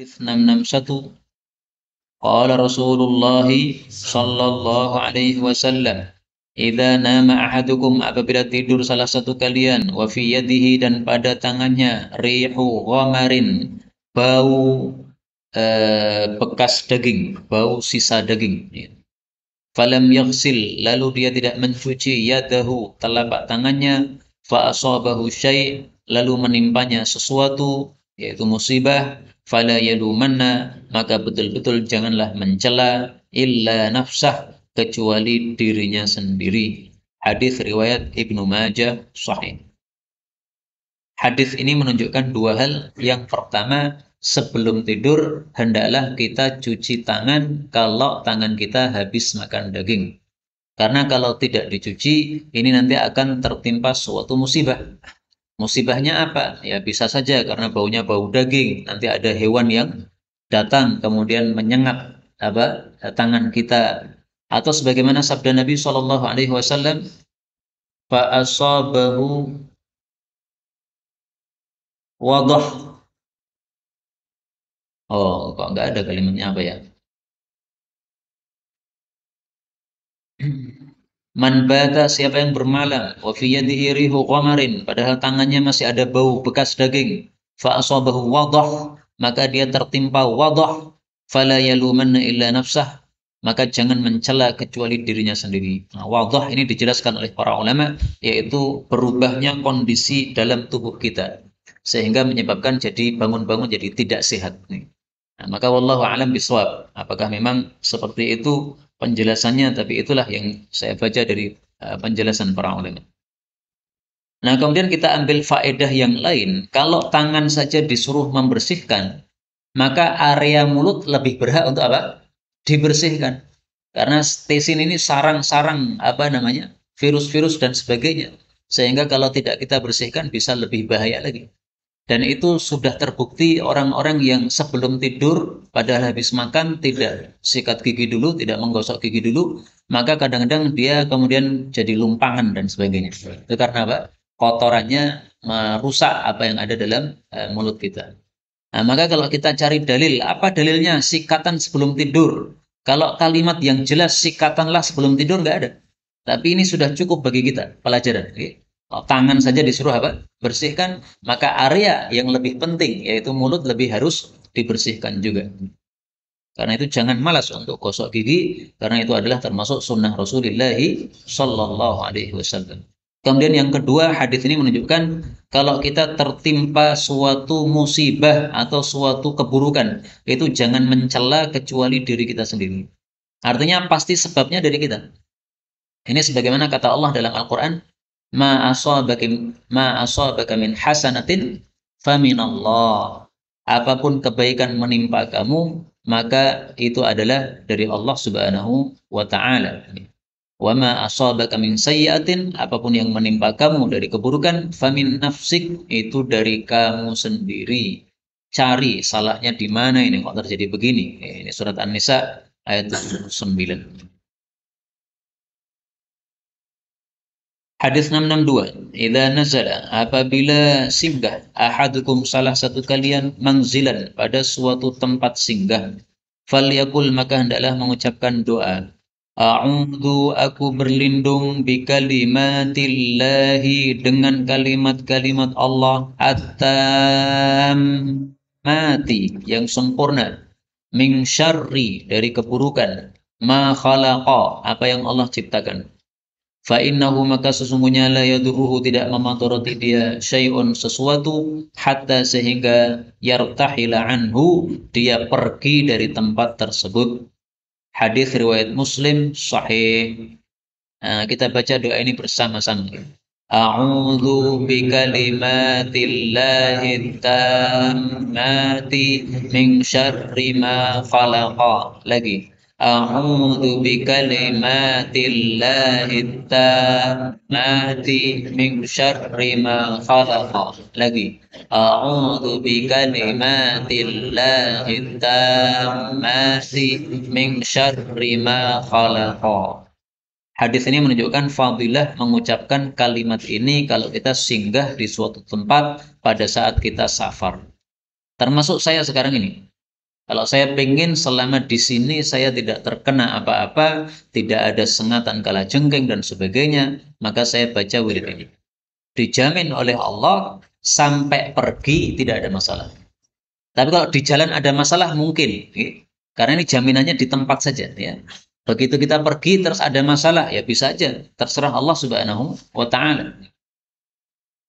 661 Qala Rasulullah sallallahu alaihi wasallam, idza nama ahadukum, apabila tidur salah satu kalian, wa fi yadihi, dan pada tangannya, rihu ghamarin, bau bekas daging, bau sisa daging. Falam yaghsil, lalu dia tidak mencuci, yadahu, telapak tangannya, fa asabahu syai', lalu menimpanya sesuatu, yaitu musibah, fala yalumanna, maka betul-betul janganlah mencela, illa nafsah, kecuali dirinya sendiri. Hadis riwayat Ibnu Majah sahih. Hadis ini menunjukkan dua hal. Yang pertama, sebelum tidur hendaklah kita cuci tangan kalau tangan kita habis makan daging. Karena kalau tidak dicuci, ini nanti akan tertimpa suatu musibah. Musibahnya apa? Ya bisa saja karena baunya bau daging. Nanti ada hewan yang datang kemudian menyengat tangan kita. Atau sebagaimana sabda Nabi Shallallahu Alaihi Wasallam, fa asabahu wadah. Oh, kok nggak ada kalimatnya apa ya? Man bata, siapa yang bermalam, wa fi yadihi rihu qamarin, padahal tangannya masih ada bau bekas daging, fa asabahu wadah, maka dia tertimpa wadah, fala yalumanna illa nafsah, maka jangan mencela kecuali dirinya sendiri. Nah, wadah ini dijelaskan oleh para ulama, yaitu berubahnya kondisi dalam tubuh kita sehingga menyebabkan jadi bangun-bangun jadi tidak sehat. Nah, maka wallahu alam biswab. Apakah memang seperti itu penjelasannya? Tapi itulah yang saya baca dari penjelasan para ulama. Nah, kemudian kita ambil faedah yang lain. Kalau tangan saja disuruh membersihkan, maka area mulut lebih berhak untuk apa? Dibersihkan. Karena stesin ini sarang-sarang virus-virus dan sebagainya. Sehingga kalau tidak kita bersihkan bisa lebih bahaya lagi. Dan itu sudah terbukti orang-orang yang sebelum tidur padahal habis makan tidak sikat gigi dulu, tidak menggosok gigi dulu, maka kadang-kadang dia kemudian jadi lumpangan dan sebagainya. Itu karena apa? Kotorannya merusak apa yang ada dalam mulut kita. Nah, maka kalau kita cari dalil, apa dalilnya sikatan sebelum tidur? Kalau kalimat yang jelas sikatanlah sebelum tidur nggak ada. Tapi ini sudah cukup bagi kita pelajaran. Kalau tangan saja disuruh apa? Bersihkan, maka area yang lebih penting yaitu mulut lebih harus dibersihkan juga. Karena itu jangan malas untuk gosok gigi, karena itu adalah termasuk sunnah Rasulullah Sallallahu Alaihi Wasallam. Kemudian yang kedua, hadis ini menunjukkan kalau kita tertimpa suatu musibah atau suatu keburukan, itu jangan mencela kecuali diri kita sendiri. Artinya pasti sebabnya dari kita. Ini sebagaimana kata Allah dalam Al-Quran, ma asabaka min hasanatin faminallah. Apapun kebaikan menimpa kamu, maka itu adalah dari Allah Subhanahu wa taala. Wa ma asabaka min sayyi'atin, apapun yang menimpa kamu dari keburukan, famin nafsik, itu dari kamu sendiri. Cari salahnya di mana ini kok terjadi begini. Ini surat An-Nisa ayat 9. Hadis 662. Idza nazala, apabila singgah, ahadukum, salah satu kalian, manzilan, pada suatu tempat singgah, falyakul, maka hendaklah mengucapkan doa. A'udzu, aku berlindung, bikalimatillahi, dengan kalimat-kalimat Allah, at-tammati, yang sempurna, min syarri, dari keburukan, ma khalaqa, apa yang Allah ciptakan. Fa innahu, maka sesungguhnya, la yadurruhu, tidak memadharati dia, syai'un, sesuatu, hatta, sehingga, yartahila anhu, dia pergi dari tempat tersebut. Hadis riwayat Muslim sahih. Nah, kita baca doa ini bersama-sama. A'udzu bikalimatillahi tammati min syarri ma khalaqa. Lagi. A'udzu bikalimatillahi tammati min syarri ma khalaqa. Lagi. A'udzu bikalimatillahi tammati min syarri ma khalaqa. Hadis ini menunjukkan fadilah mengucapkan kalimat ini kalau kita singgah di suatu tempat pada saat kita safar. Termasuk saya sekarang ini. Kalau saya pengen selama di sini saya tidak terkena apa-apa, tidak ada sengatan kalajengking dan sebagainya, maka saya baca wirid ini. Dijamin oleh Allah sampai pergi tidak ada masalah. Tapi kalau di jalan ada masalah mungkin, ya. Karena ini jaminannya di tempat saja, ya. Begitu kita pergi terus ada masalah, ya bisa aja terserah Allah Subhanahu wa Ta'ala.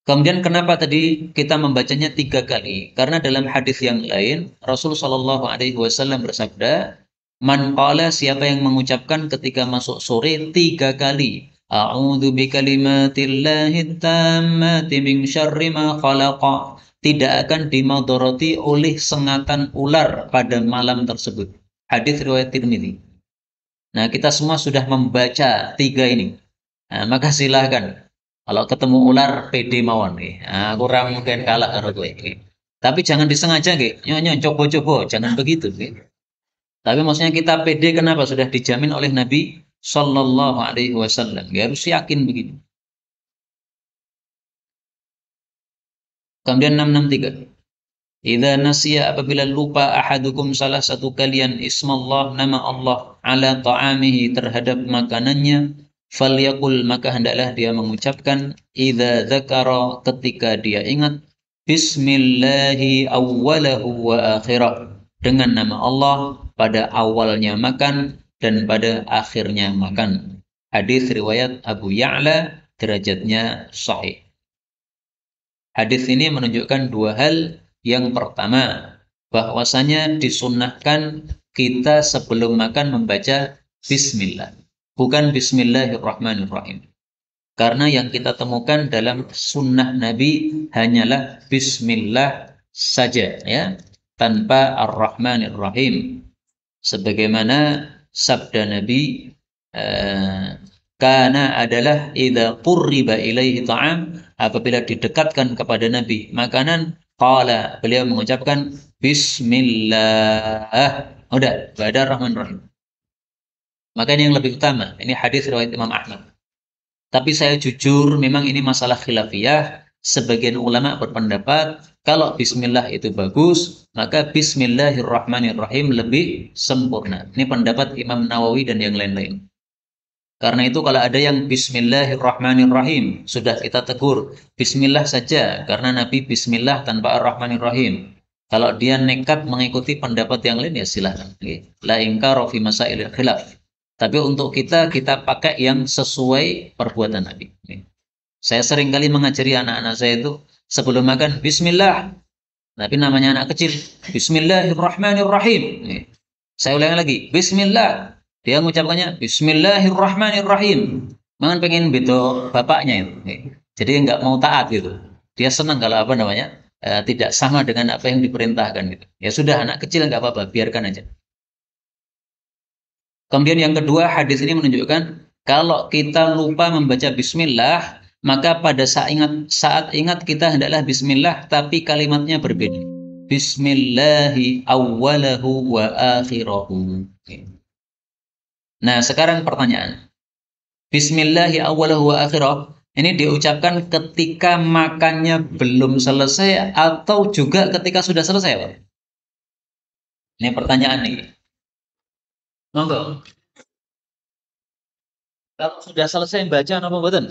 Kemudian kenapa tadi kita membacanya 3 kali? Karena dalam hadis yang lain Rasul Shallallahu Alaihi Wasallam bersabda, "Man qala siapa yang mengucapkan ketika masuk sore 3 kali, A'udzu bikalimatillahi tammati min syarri ma khalaqa." Tidak akan dimadoroti oleh sengatan ular pada malam tersebut. Hadis riwayat Tirmidzi. Nah, kita semua sudah membaca 3 ini. Nah, maka silahkan. Kalau ketemu ular, pede mawon. Nah, kurang mungkin kalah karo kowe. Tapi jangan disengaja, nyonya coba-coba, jangan begitu. Tapi maksudnya kita pede kenapa? Sudah dijamin oleh Nabi Sallallahu Alaihi Wasallam. Harus yakin begitu. Kemudian 663. Idza nasiya apabila lupa ahadukum salah satu kalian ismallah nama Allah ala ta'amihi terhadap makanannya falyaqul maka hendaklah dia mengucapkan idza dzakara ketika dia ingat bismillahi awwalahu wa akhirah dengan nama Allah pada awalnya makan dan pada akhirnya makan. Hadis riwayat Abu Ya'la derajatnya sahih. Hadis ini menunjukkan 2 hal. Yang pertama, bahwasanya disunnahkan kita sebelum makan membaca bismillah, bukan bismillahirrahmanirrahim. Karena yang kita temukan dalam sunnah Nabi hanyalah bismillah saja, ya, tanpa ar-rahmanirrahim. Sebagaimana sabda Nabi, kana adalah idza qurriba ilaihi ta'am, apabila didekatkan kepada Nabi makanan, qala beliau mengucapkan bismillah. Udah, badar rahman rahim. Maka ini yang lebih utama. Ini hadis riwayat Imam Ahmad. Tapi saya jujur, memang ini masalah khilafiyah. Sebagian ulama berpendapat kalau bismillah itu bagus, maka bismillahirrahmanirrahim lebih sempurna. Ini pendapat Imam Nawawi dan yang lain-lain. Karena itu kalau ada yang bismillahirrahmanirrahim, sudah kita tegur, bismillah saja, karena Nabi bismillah tanpa ar-rahmanirrahim. Kalau dia nekat mengikuti pendapat yang lain, ya silahkan. La inkara fi masailil khilaf. Tapi untuk kita pakai yang sesuai perbuatan Nabi. Saya sering kali mengajari anak-anak saya itu, sebelum makan, bismillah. Tapi namanya anak kecil, bismillahirrahmanirrahim. Saya ulangi lagi, bismillah. Dia mengucapkannya bismillahirrahmanirrahim. Mangan pengen beto bapaknya itu. Jadi nggak mau taat gitu. Dia senang kalau apa namanya tidak sama dengan apa yang diperintahkan gitu. Ya sudah anak kecil nggak apa-apa, biarkan aja. Kemudian yang kedua, hadis ini menunjukkan kalau kita lupa membaca bismillah, maka pada saat ingat kita hendaklah bismillah, tapi kalimatnya berbeda. Bismillahi awwalahu wa akhirahu. Nah, sekarang pertanyaan. Bismillahi awwalahu wa akhirah. Ini diucapkan ketika makannya belum selesai atau juga ketika sudah selesai, Pak? Ini pertanyaan nih. Monggo. Kalau sudah selesai baca apa mboten?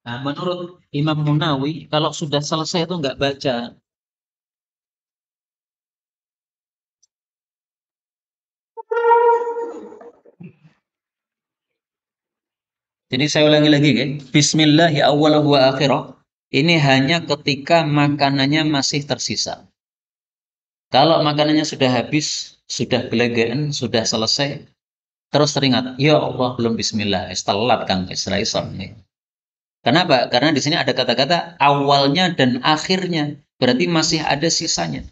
Nah, menurut Imam Munawi, kalau sudah selesai itu nggak baca. Jadi saya ulangi lagi, ya. Bismillahi awwalahu wa akhirah. Ini hanya ketika makanannya masih tersisa. Kalau makanannya sudah habis, sudah gelegean, sudah selesai, terus teringat, ya Allah belum bismillah, telat Kang, Israel. Kenapa? Karena di sini ada kata-kata awalnya dan akhirnya, berarti masih ada sisanya.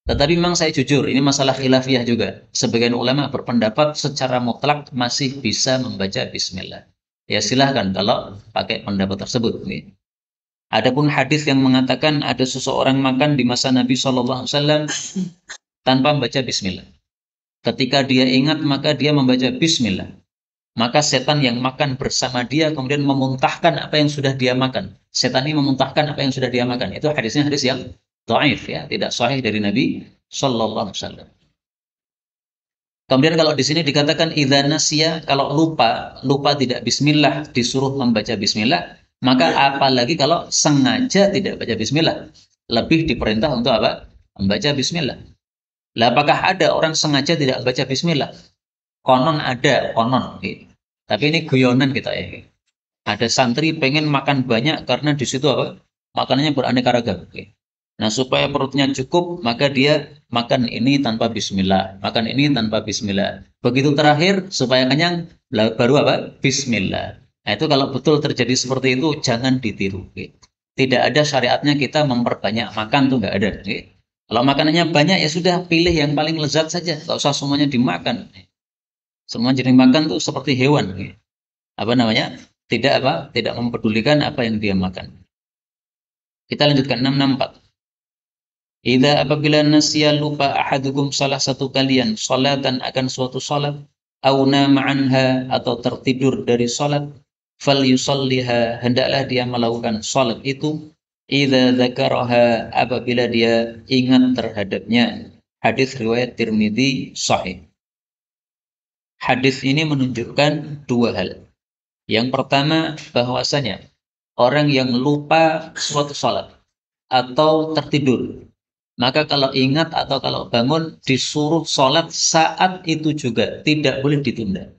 Tetapi memang saya jujur, ini masalah khilafiyah juga. Sebagian ulama berpendapat secara mutlak masih bisa membaca bismillah. Ya silahkan kalau pakai pendapat tersebut. Adapun hadis yang mengatakan ada seseorang makan di masa Nabi SAW tanpa membaca bismillah. Ketika dia ingat maka dia membaca bismillah. maka setan yang makan bersama dia kemudian memuntahkan apa yang sudah dia makan. Setan ini memuntahkan apa yang sudah dia makan. Itu hadisnya hadis yang dhaif ya, tidak sahih dari Nabi sallallahu alaihi wasallam. Kemudian kalau di sini dikatakan idza nasiya, kalau lupa tidak bismillah disuruh membaca bismillah, maka apalagi kalau sengaja tidak baca bismillah, lebih diperintah untuk apa? Membaca bismillah. Lah apakah ada orang sengaja tidak baca bismillah? Konon ada, konon. Gitu. Tapi ini guyonan kita ya. Ada santri pengen makan banyak karena di situ apa? Makanannya beraneka ragam. Gitu. Nah, supaya perutnya cukup, maka dia makan ini tanpa bismillah, makan ini tanpa bismillah. Begitu terakhir, supaya kenyang, baru apa? Bismillah. Nah, itu kalau betul terjadi seperti itu, jangan ditiru. Gitu. Tidak ada syariatnya kita memperbanyak makan, tuh nggak ada. Gitu. Kalau makanannya banyak, ya sudah pilih yang paling lezat saja. Nggak usah semuanya dimakan. Semua jenis makan tuh seperti hewan. Gitu. Apa namanya? Tidak mempedulikan apa yang dia makan. Kita lanjutkan 664. Idza apabila nasya lupa ahadukum salah satu kalian salatan akan suatu salat au nama anha atau tertidur dari salat fal yusalliha hendaklah dia melakukan salat itu idza dzakaraha apabila dia ingat terhadapnya. Hadis riwayat Tirmidzi sahih. Hadis ini menunjukkan dua hal. Yang pertama bahwasanya orang yang lupa suatu salat atau tertidur, maka kalau ingat atau kalau bangun disuruh sholat saat itu juga, tidak boleh ditunda.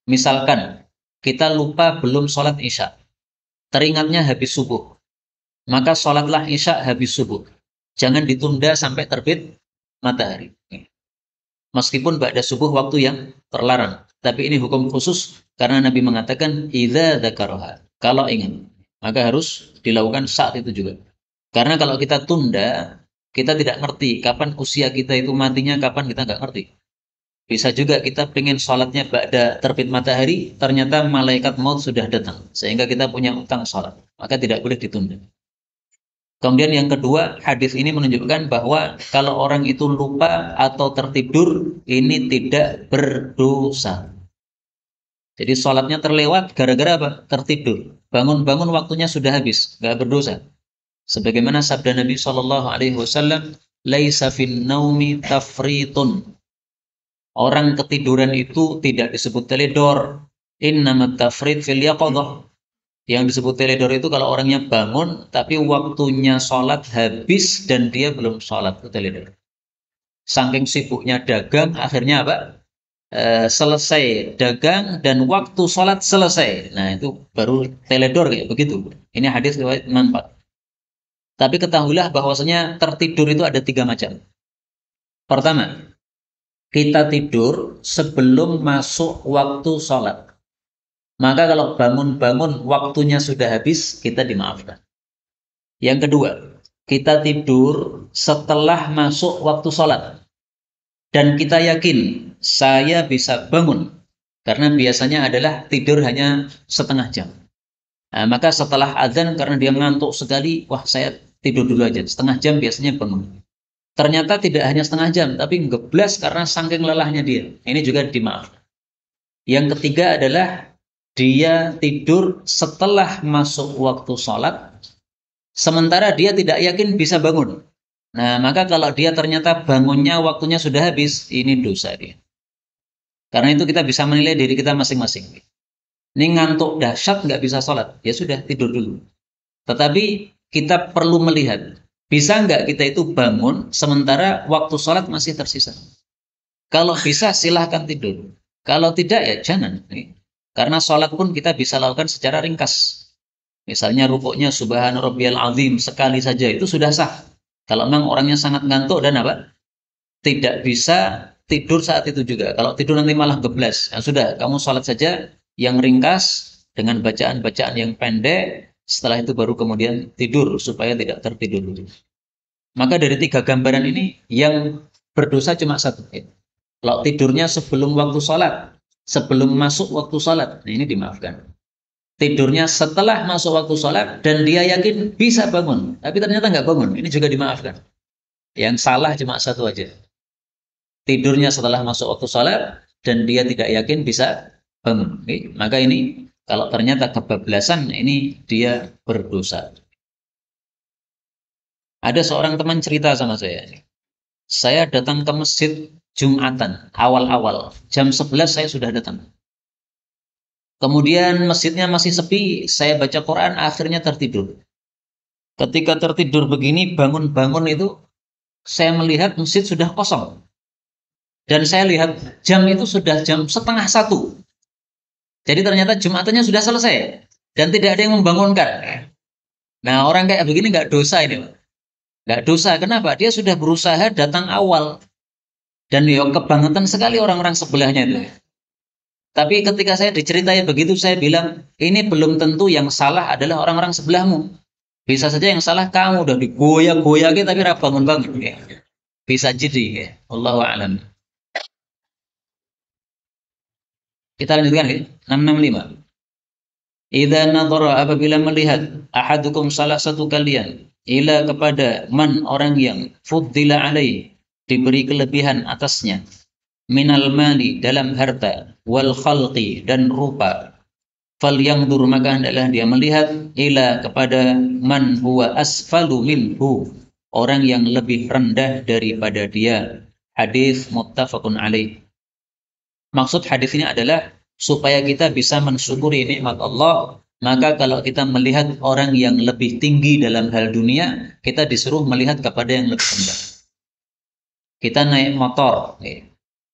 Misalkan kita lupa belum sholat isya, teringatnya habis subuh, maka sholatlah isya habis subuh. Jangan ditunda sampai terbit matahari. Meskipun ba'da subuh waktu yang terlarang. Tapi ini hukum khusus karena Nabi mengatakan idza dzakaraha. Kalau ingat, maka harus dilakukan saat itu juga. Karena kalau kita tunda, kita tidak ngerti kapan usia kita itu matinya, kapan kita nggak ngerti. Bisa juga kita pengen sholatnya ba'da terbit matahari, ternyata malaikat maut sudah datang. Sehingga kita punya utang sholat. Maka tidak boleh ditunda. Kemudian yang kedua, hadis ini menunjukkan bahwa kalau orang itu lupa atau tertidur, ini tidak berdosa. Jadi sholatnya terlewat gara-gara apa? Tertidur. Bangun-bangun waktunya sudah habis, nggak berdosa. Sebagaimana sabda Nabi Shallallahu Alaihi Wasallam, "Laisa fin naumi tafritun." Orang ketiduran itu tidak disebut teledor. Innamat tafrit fil yaqadhah. Yang disebut teledor itu kalau orangnya bangun, tapi waktunya sholat habis dan dia belum sholat, itu teledor. Saking sibuknya dagang, akhirnya apa? Selesai dagang dan waktu sholat selesai. Nah itu baru teledor kayak begitu. Ini hadis riwayat Imam 4. Tapi ketahuilah bahwasanya tertidur itu ada 3 macam. Pertama, kita tidur sebelum masuk waktu sholat. Maka kalau bangun-bangun waktunya sudah habis, kita dimaafkan. Yang kedua, kita tidur setelah masuk waktu sholat. Dan kita yakin saya bisa bangun. Karena biasanya adalah tidur hanya setengah jam. Nah, maka setelah azan karena dia ngantuk sekali, wah saya tidur dulu aja. Setengah jam biasanya bangun. Ternyata tidak hanya setengah jam, tapi ngeblas karena saking lelahnya dia. Ini juga dimaafkan. Yang ketiga adalah dia tidur setelah masuk waktu sholat, sementara dia tidak yakin bisa bangun. Nah, maka kalau dia ternyata bangunnya waktunya sudah habis, ini dosa dia. Karena itu kita bisa menilai diri kita masing-masing. Ini ngantuk dahsyat nggak bisa sholat, ya sudah tidur dulu. Tetapi kita perlu melihat, bisa nggak kita itu bangun sementara waktu sholat masih tersisa. Kalau bisa silahkan tidur. Kalau tidak ya jangan. Karena sholat pun kita bisa lakukan secara ringkas. Misalnya rukuknya subhana rabbiyal azim sekali saja itu sudah sah. Kalau memang orangnya sangat ngantuk dan apa? Tidak bisa tidur saat itu juga. Kalau tidur nanti malah geblas. Ya sudah, kamu sholat saja yang ringkas dengan bacaan-bacaan yang pendek. Setelah itu baru kemudian tidur supaya tidak tertidur dulu. Maka dari 3 gambaran ini yang berdosa cuma satu. Kalau tidurnya sebelum waktu sholat, sebelum masuk waktu sholat, nah ini dimaafkan. Tidurnya setelah masuk waktu sholat dan dia yakin bisa bangun, tapi ternyata nggak bangun, ini juga dimaafkan. Yang salah cuma satu aja. Tidurnya setelah masuk waktu sholat dan dia tidak yakin bisa bangun. Maka ini kalau ternyata kebablasan, ini dia berdosa. Ada seorang teman cerita sama saya datang ke masjid Jumatan awal-awal, jam 11 saya sudah datang. Kemudian masjidnya masih sepi, saya baca Quran, akhirnya tertidur. Ketika tertidur begini, bangun-bangun itu, saya melihat masjid sudah kosong. Dan saya lihat jam itu sudah jam setengah satu. Jadi ternyata Jumatannya sudah selesai. Dan tidak ada yang membangunkan. Nah, orang kayak begini nggak dosa ini, Pak. Nggak dosa, kenapa? Dia sudah berusaha datang awal. Dan ya kebangetan sekali orang-orang sebelahnya itu. Tapi ketika saya diceritai begitu, saya bilang, ini belum tentu yang salah adalah orang-orang sebelahmu. Bisa saja yang salah kamu, udah digoyak-goyak tapi bangun-bangun. Ya. Bisa jadi. Ya. Allahu a'lam. Kita lanjutkan ya. 665. Idza nadhara, apabila melihat ahadukum salah satu kalian ila kepada man orang yang fuddila alai, diberi kelebihan atasnya, minal mali dalam harta, wal khalqi dan rupa, fal yangdur, maka hendaklah dia melihat ila kepada man huwa asfalu minhu, orang yang lebih rendah daripada dia. Hadis muttafaqun alaih. Maksud hadis ini adalah supaya kita bisa mensyukuri nikmat Allah. Maka kalau kita melihat orang yang lebih tinggi dalam hal dunia, kita disuruh melihat kepada yang lebih rendah. Kita naik motor,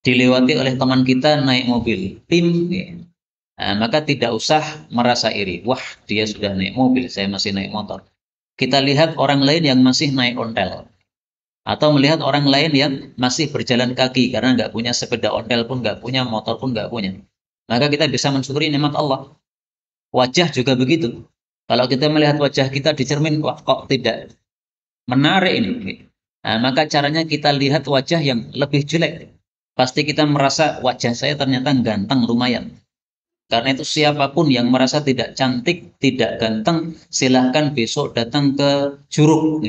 dilewati oleh teman kita naik mobil, nah, maka tidak usah merasa iri. Wah, dia sudah naik mobil, saya masih naik motor. Kita lihat orang lain yang masih naik ontel. Atau melihat orang lain yang masih berjalan kaki karena nggak punya sepeda ontel pun nggak punya, motor pun nggak punya. Maka kita bisa mensyukuri nikmat Allah. Wajah juga begitu. Kalau kita melihat wajah kita di cermin, wah kok tidak menarik ini. Nah, maka caranya kita lihat wajah yang lebih jelek. Pasti kita merasa wajah saya ternyata ganteng lumayan. Karena itu siapapun yang merasa tidak cantik, tidak ganteng, silahkan besok datang ke Juruk.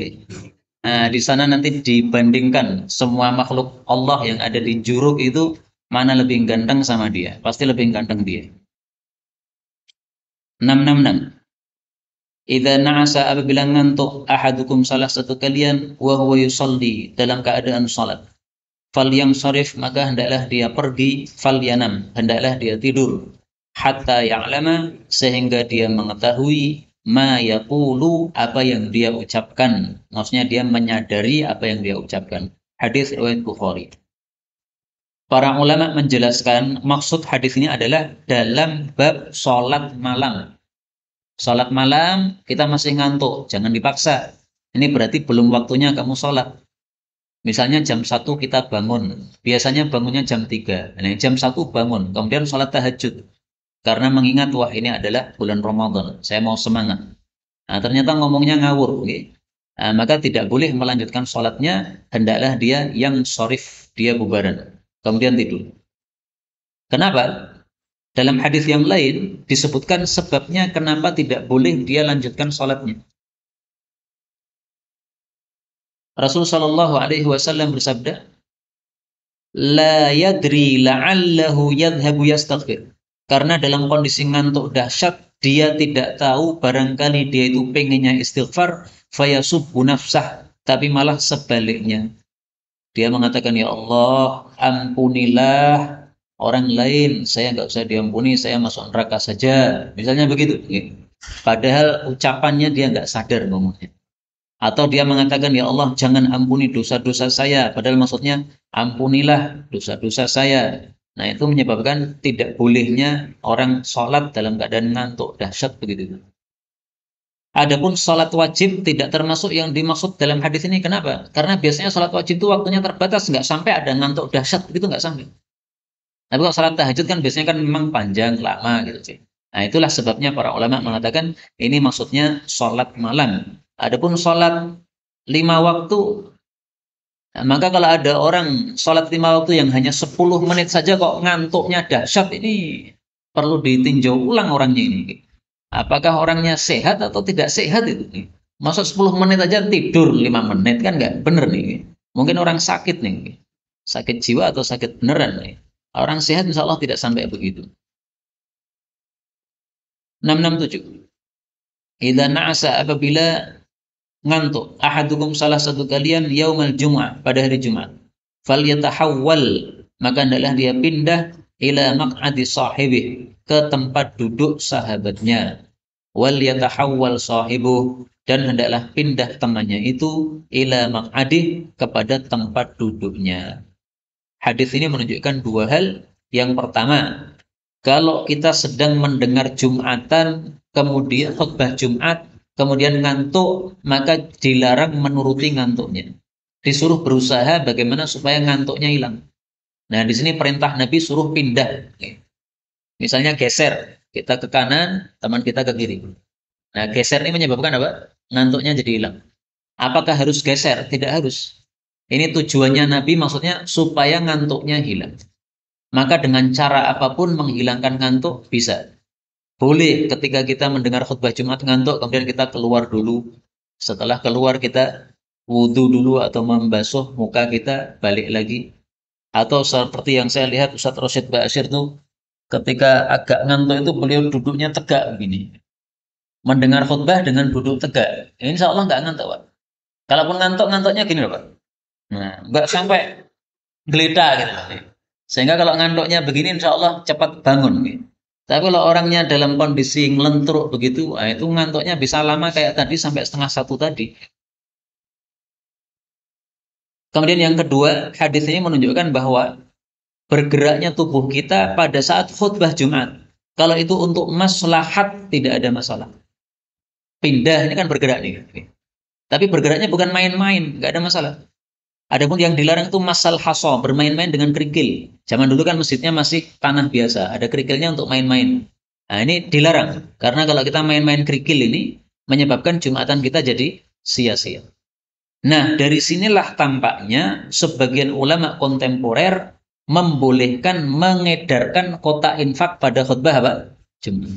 Nah, di sana nanti dibandingkan semua makhluk Allah yang ada di Juruk itu, mana lebih ganteng sama dia. Pasti lebih ganteng dia. 666. Idza na'asa, apabila ngantuk ahadukum salah satu kalian, wa huwa yusalli, dalam keadaan salat, fal yang syarif, maka hendaklah dia pergi, fal yanam, hendaklah dia tidur, hatta ya'lama, sehingga dia mengetahui ma yaqulu, apa yang dia ucapkan. Maksudnya dia menyadari apa yang dia ucapkan. Hadis riwayat Bukhari. Para ulama menjelaskan maksud hadis ini adalah dalam bab sholat malam. Sholat malam kita masih ngantuk, jangan dipaksa. Ini berarti belum waktunya kamu sholat. Misalnya jam 1 kita bangun, biasanya bangunnya jam 3. Nah, jam 1 bangun, kemudian sholat tahajud. Karena mengingat, wah ini adalah bulan Ramadan, saya mau semangat. Nah, ternyata ngomongnya ngawur. Nah, maka tidak boleh melanjutkan sholatnya, hendaklah dia yang sorif, dia bubaran. Kemudian tidur. Kenapa? Dalam hadis yang lain disebutkan sebabnya kenapa tidak boleh dia lanjutkan sholatnya. Rasul Shallallahu Alaihi Wasallam bersabda, la yadri la'allahu yadhabu yastaghfir. Karena dalam kondisi ngantuk dahsyat, dia tidak tahu, barangkali dia itu pengennya istighfar, fayasubbu nafsah, tapi malah sebaliknya. Dia mengatakan, ya Allah, ampunilah orang lain, saya nggak usah diampuni, saya masuk neraka saja. Misalnya begitu. Padahal ucapannya dia nggak sadar ngomongnya. Atau dia mengatakan, ya Allah, jangan ampuni dosa-dosa saya. Padahal maksudnya, ampunilah dosa-dosa saya. Nah, itu menyebabkan tidak bolehnya orang sholat dalam keadaan ngantuk dahsyat begitu. Adapun sholat wajib tidak termasuk yang dimaksud dalam hadis ini. Kenapa? Karena biasanya sholat wajib itu waktunya terbatas, nggak sampai ada ngantuk dahsyat, begitu nggak sampai. Tapi kalau sholat tahajud kan biasanya kan memang panjang, lama gitu sih. Nah, itulah sebabnya para ulama mengatakan ini maksudnya sholat malam. Adapun sholat 5 waktu, nah, maka kalau ada orang sholat 5 waktu yang hanya 10 menit saja kok ngantuknya dahsyat, ini perlu ditinjau ulang orangnya ini. Apakah orangnya sehat atau tidak sehat itu? Masuk 10 menit aja tidur 5 menit kan nggak bener nih. Mungkin orang sakit nih. Sakit jiwa atau sakit beneran nih. Orang sehat insya Allah tidak sampai begitu. 667. Idza na'asa, apabila ngantuk, ahadukum, salah satu kalian, yaumal jum'ah, pada hari Jumat, falyatahawwal, maka hendaklah dia pindah, ila maq'adi sahibih, ke tempat duduk sahabatnya, wal yatahawwal sahibuh, dan hendaklah pindah temannya itu, ila maq'adih, kepada tempat duduknya. Hadis ini menunjukkan dua hal. Yang pertama, kalau kita sedang mendengar Jumatan, kemudian khutbah Jumat, kemudian ngantuk, maka dilarang menuruti ngantuknya. Disuruh berusaha bagaimana supaya ngantuknya hilang. Nah, di sini perintah Nabi suruh pindah. Misalnya geser, kita ke kanan, teman kita ke kiri. Nah, geser ini menyebabkan apa? Ngantuknya jadi hilang. Apakah harus geser? Tidak harus. Ini tujuannya Nabi, maksudnya supaya ngantuknya hilang. Maka dengan cara apapun menghilangkan ngantuk bisa. Boleh ketika kita mendengar khutbah Jumat ngantuk, kemudian kita keluar dulu. Setelah keluar kita wudhu dulu atau membasuh muka kita, balik lagi. Atau seperti yang saya lihat Ustadz Rosyid Ba'asyir tuh, ketika agak ngantuk itu beliau duduknya tegak begini. Mendengar khutbah dengan duduk tegak. Insya Allah nggak ngantuk, Pak. Kalaupun ngantuk, ngantuknya gini loh, Pak. Nah, nggak sampai geledah gitu. Sehingga kalau ngantuknya begini, insya Allah cepat bangun. Gitu. Tapi kalau orangnya dalam kondisi ngelentruk begitu, nah itu ngantuknya bisa lama kayak tadi sampai setengah satu tadi. Kemudian yang kedua, hadis ini menunjukkan bahwa bergeraknya tubuh kita pada saat khutbah Jumat. Kalau itu untuk maslahat tidak ada masalah. Pindah ini kan bergerak nih. Tapi bergeraknya bukan main-main, nggak ada masalah. Adapun yang dilarang itu masal haso, bermain-main dengan kerikil. Zaman dulu kan masjidnya masih tanah biasa, ada kerikilnya untuk main-main. Nah, ini dilarang. Karena kalau kita main-main kerikil ini, menyebabkan Jumatan kita jadi sia-sia. Nah, dari sinilah tampaknya sebagian ulama kontemporer membolehkan mengedarkan kotak infak pada khutbah apa? Jumat.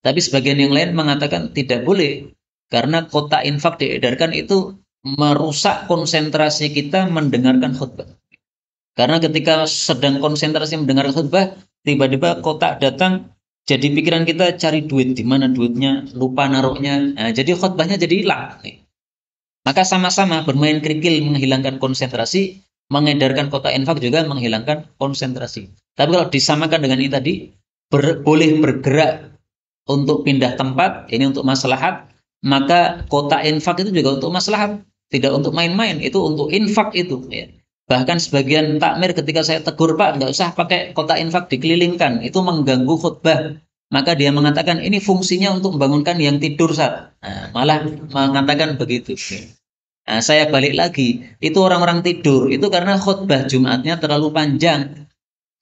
Tapi sebagian yang lain mengatakan tidak boleh. Karena kotak infak diedarkan itu merusak konsentrasi kita mendengarkan khutbah. Karena ketika sedang konsentrasi mendengar khutbah, tiba-tiba kotak datang, jadi pikiran kita cari duit, di mana duitnya, lupa naruhnya. Nah, jadi khutbahnya jadi hilang. Maka sama-sama bermain kerikil menghilangkan konsentrasi, mengedarkan kotak infak juga menghilangkan konsentrasi. Tapi kalau disamakan dengan ini tadi, boleh bergerak untuk pindah tempat, ini untuk maslahat, maka kotak infak itu juga untuk maslahat. Tidak untuk main-main, itu untuk infak itu. Ya. Bahkan sebagian takmir ketika saya tegur, Pak, nggak usah pakai kotak infak dikelilingkan, itu mengganggu khutbah. Maka dia mengatakan ini fungsinya untuk membangunkan yang tidur saat. Nah, malah mengatakan begitu. Nah, saya balik lagi, itu orang-orang tidur, itu karena khutbah Jumatnya terlalu panjang.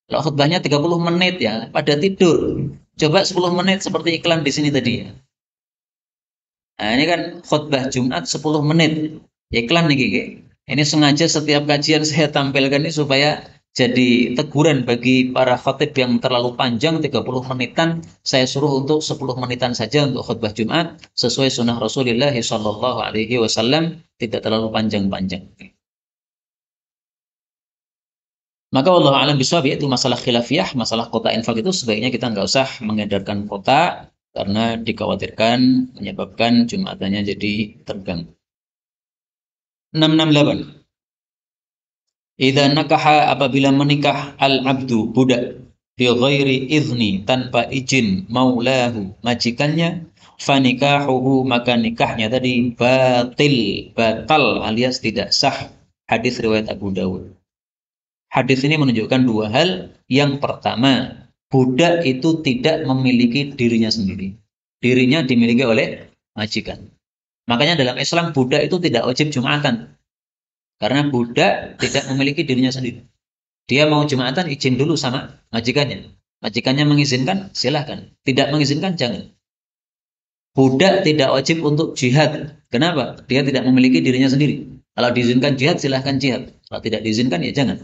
Kalau khutbahnya 30 menit ya, pada tidur. Coba 10 menit seperti iklan di sini tadi ya. Nah, ini kan khutbah Jumat 10 menit. Iklan nih, Kiki. Ini sengaja setiap kajian saya tampilkan ini supaya jadi teguran bagi para khatib yang terlalu panjang 30 menitan. Saya suruh untuk 10 menitan saja untuk khutbah Jumat sesuai sunnah Rasulullah Shallallahu Alaihi Wasallam, tidak terlalu panjang-panjang. Maka Allah alam bisawab, itu masalah khilafiyah, masalah kota infak itu sebaiknya kita nggak usah mengedarkan kota karena dikhawatirkan menyebabkan Jumatannya jadi terganggu. 668. Idza nakaha, apabila menikah al-abdu budak, bi ghairi izni, tanpa izin maulahu, majikannya, fanikahuhu, maka nikahnya tadi batal alias tidak sah. Hadis riwayat Abu Dawud. Hadis ini menunjukkan dua hal. Yang pertama, budak itu tidak memiliki dirinya sendiri. Dirinya dimiliki oleh majikan. Makanya dalam Islam budak itu tidak wajib Jumatan. Karena budak tidak memiliki dirinya sendiri. Dia mau Jumatan izin dulu sama majikannya. Majikannya mengizinkan, silahkan. Tidak mengizinkan, jangan. Budak tidak wajib untuk jihad. Kenapa? Dia tidak memiliki dirinya sendiri. Kalau diizinkan jihad, silahkan jihad. Kalau tidak diizinkan, ya jangan.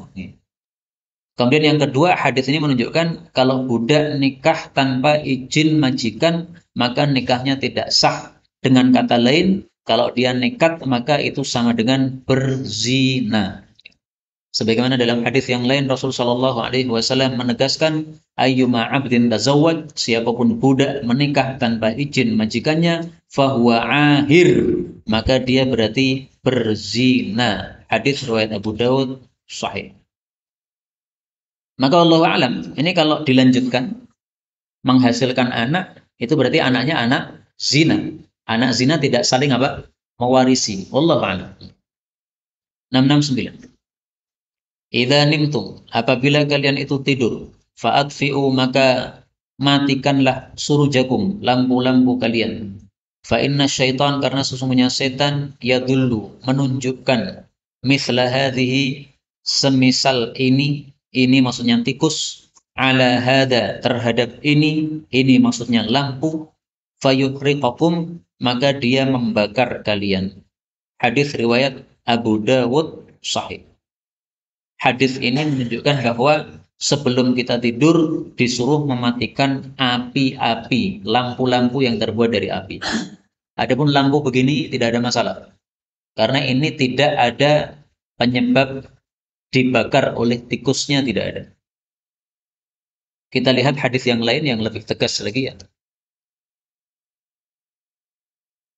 Kemudian yang kedua, hadis ini menunjukkan kalau budak nikah tanpa izin majikan, maka nikahnya tidak sah. Dengan kata lain, kalau dia nekat, maka itu sama dengan berzina. Sebagaimana dalam hadis yang lain Rasul Shallallahu Alaihi Wasallam menegaskan, ayyuma abdin tazawwaj, siapapun budak menikah tanpa izin majikannya, fahuwa ahir, maka dia berarti berzina. Hadis riwayat Abu Dawud sahih. Maka Allah alam, ini kalau dilanjutkan menghasilkan anak, itu berarti anaknya anak zina. Anak zina tidak saling apa? Mewarisi. Wallahu a'lam. 669. Idza nimtum, apabila kalian itu tidur, fa'atfi'u, maka matikanlah surujakum, lampu-lampu kalian. Fa inna syaitan, karena sesungguhnya setan, yadullu, menunjukkan, mithla hadhihi, semisal ini maksudnya tikus, ala hada, terhadap ini maksudnya lampu, fayuhriqakum, maka dia membakar kalian. Hadis riwayat Abu Dawud sahih. Hadis ini menunjukkan bahwa sebelum kita tidur disuruh mematikan api-api, lampu-lampu yang terbuat dari api. Adapun lampu begini tidak ada masalah, karena ini tidak ada penyebab dibakar oleh tikusnya, tidak ada. Kita lihat hadis yang lain yang lebih tegas lagi ya.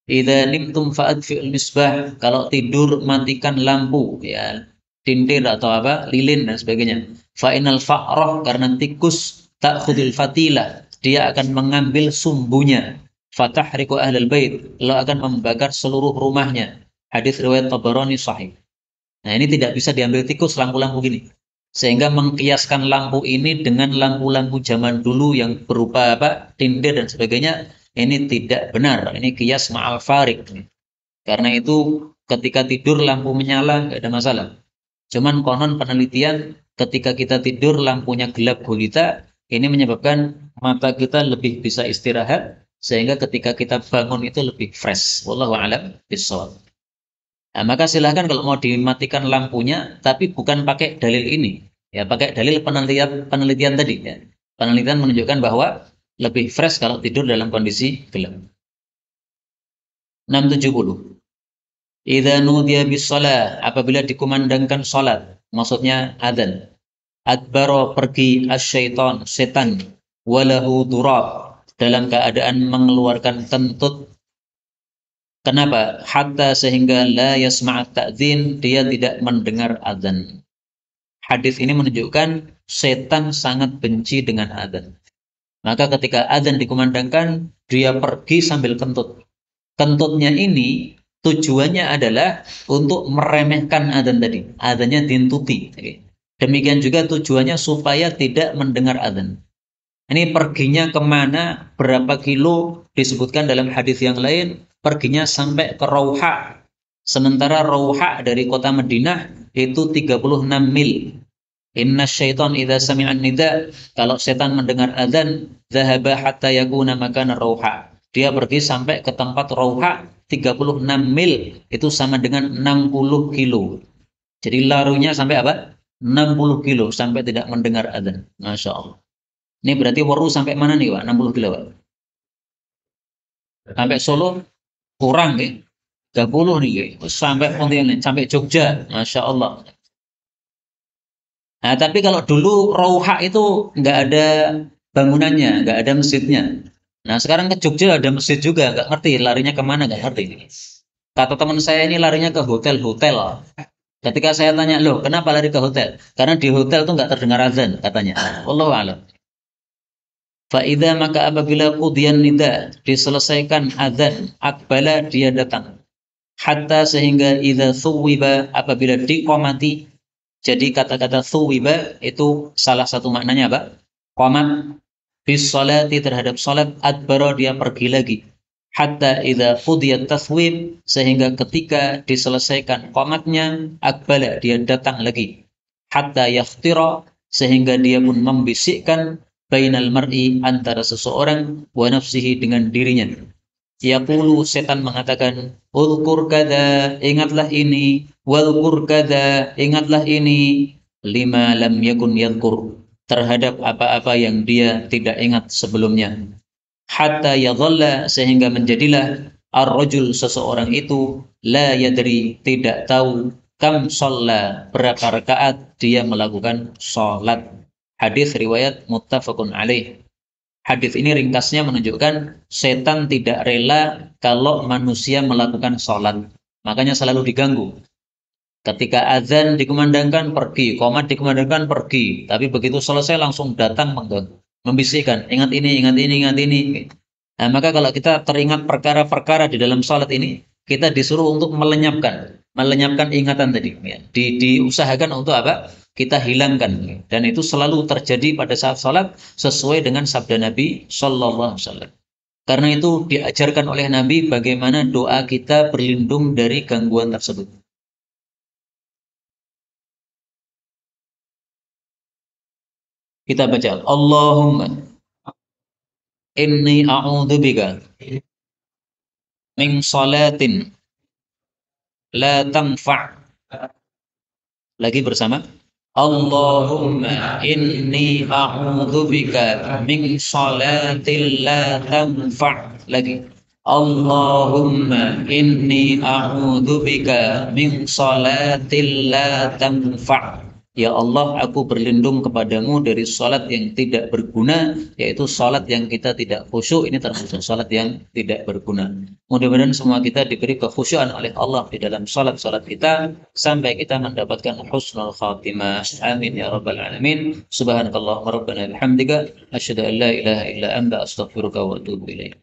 Idza nimtum fa'adfi'ul misbah, kalau tidur matikan lampu ya, tintir atau apa, lilin dan sebagainya. Fa'inal fa'rah, karena tikus ta'khudul fatilah, dia akan mengambil sumbunya. Fatahriku ahlal bait, lalu akan membakar seluruh rumahnya. Hadis riwayat Tabarani sahih. Nah, ini tidak bisa diambil tikus lampu-lampu gini. Sehingga mengkiaskan lampu ini dengan lampu-lampu zaman dulu yang berupa apa, tintir dan sebagainya, ini tidak benar. Ini kias ma'al farik. Karena itu ketika tidur lampu menyala nggak ada masalah. Cuman konon penelitian ketika kita tidur lampunya gelap gulita, ini menyebabkan mata kita lebih bisa istirahat sehingga ketika kita bangun itu lebih fresh. Wallahu a'lam bishawab. Nah, maka silahkan kalau mau dimatikan lampunya, tapi bukan pakai dalil ini. Ya, pakai dalil penelitian tadi. Ya. Penelitian menunjukkan bahwa lebih fresh kalau tidur dalam kondisi gelap. 670. Idza nudiya bis-shalah, apabila dikumandangkan salat, maksudnya adzan. Adbaro, pergi, asyaiton, setan, walahu durab, dalam keadaan mengeluarkan kentut. Kenapa? Hatta, sehingga la yasma'at ta'dzin, dia tidak mendengar adzan. Hadis ini menunjukkan setan sangat benci dengan adzan. Maka ketika adzan dikumandangkan, dia pergi sambil kentut. Kentutnya ini tujuannya adalah untuk meremehkan adzan tadi. Adzannya dintuti. Demikian juga tujuannya supaya tidak mendengar adzan. Ini perginya kemana, berapa kilo, disebutkan dalam hadis yang lain, perginya sampai ke Rauha. Sementara Rauha dari kota Madinah itu 36 mil. Inna syaitan idza sami'an nida, kalau setan mendengar azan, zahaba hatta yakuna makana Rauha. Dia pergi sampai ke tempat Rauha 36 mil, itu sama dengan 60 kilo. Jadi larunya sampai apa? 60 kilo sampai tidak mendengar azan. Masya Allah. Ini berarti waru sampai mana nih Pak? 60 kilo Pak? Sampai Solo kurang ya? 30 nih, sampai Pontianak, sampai Jogja, Masya Allah. Nah, tapi kalau dulu Rauha itu nggak ada bangunannya, nggak ada masjidnya. Nah, sekarang ke Jogja ada masjid juga, nggak ngerti larinya kemana, nggak ngerti. Kata teman saya ini larinya ke hotel-hotel. Ketika saya tanya, loh kenapa lari ke hotel? Karena di hotel tuh nggak terdengar azan, katanya. Wallahu a'lam. Fa'idha, maka apabila qudiyan nida, diselesaikan azan, akbala, dia datang. Hatta, sehingga idza thuwiba, apabila diqamati. Jadi kata-kata thuwiba itu salah satu maknanya apa? Qamat bis salati, terhadap salat, adbara, dia pergi lagi. Hatta idza qudiyat tathwib, sehingga ketika diselesaikan qamatnya, akbala, dia datang lagi. Hatta yakhtira, sehingga dia pun membisikkan bainal mar'i, antara seseorang, wa nafsihi, dengan dirinya. Yaqulu, setan mengatakan, ulkur kada, ingatlah ini, walkur kada, ingatlah ini, lima lam yakun yadhkur, terhadap apa-apa yang dia tidak ingat sebelumnya. Hatta yadhalla, sehingga menjadilah ar-rajul, seseorang itu, la yadri, tidak tahu, kam shalla, berapa rakaat dia melakukan sholat. Hadis riwayat muttafaqun alaih. Hadis ini ringkasnya menunjukkan setan tidak rela kalau manusia melakukan sholat. Makanya selalu diganggu. Ketika azan dikumandangkan pergi, qomat dikumandangkan pergi. Tapi begitu selesai langsung datang mengganggu, membisikkan, ingat ini, ingat ini, ingat ini. Nah, maka kalau kita teringat perkara-perkara di dalam sholat ini, kita disuruh untuk melenyapkan ingatan tadi. Ya. Diusahakan untuk apa? Kita hilangkan. Dan itu selalu terjadi pada saat sholat sesuai dengan sabda Nabi Sallallahu Alaihi Wasallam. Karena itu diajarkan oleh Nabi bagaimana doa kita berlindung dari gangguan tersebut. Kita baca Allahumma inni a'udzubika min salatin la tanfa'. Lagi bersama Allahumma inni a'udzubika min salatin la tanfa'. Lagi Allahumma inni a'udzubika min salatin la tanfa'. Ya Allah, aku berlindung kepadamu dari salat yang tidak berguna, yaitu salat yang kita tidak khusyuk. Ini termasuk salat yang tidak berguna. Mudah-mudahan semua kita diberi kekhusyuan oleh Allah di dalam salat-salat kita sampai kita mendapatkan husnul khatimah. Amin ya rabbal alamin. Subhanakallahumma rabbana bihamdika asyhadu an la ilaha illa anta astaghfiruka wa atubu ilaik.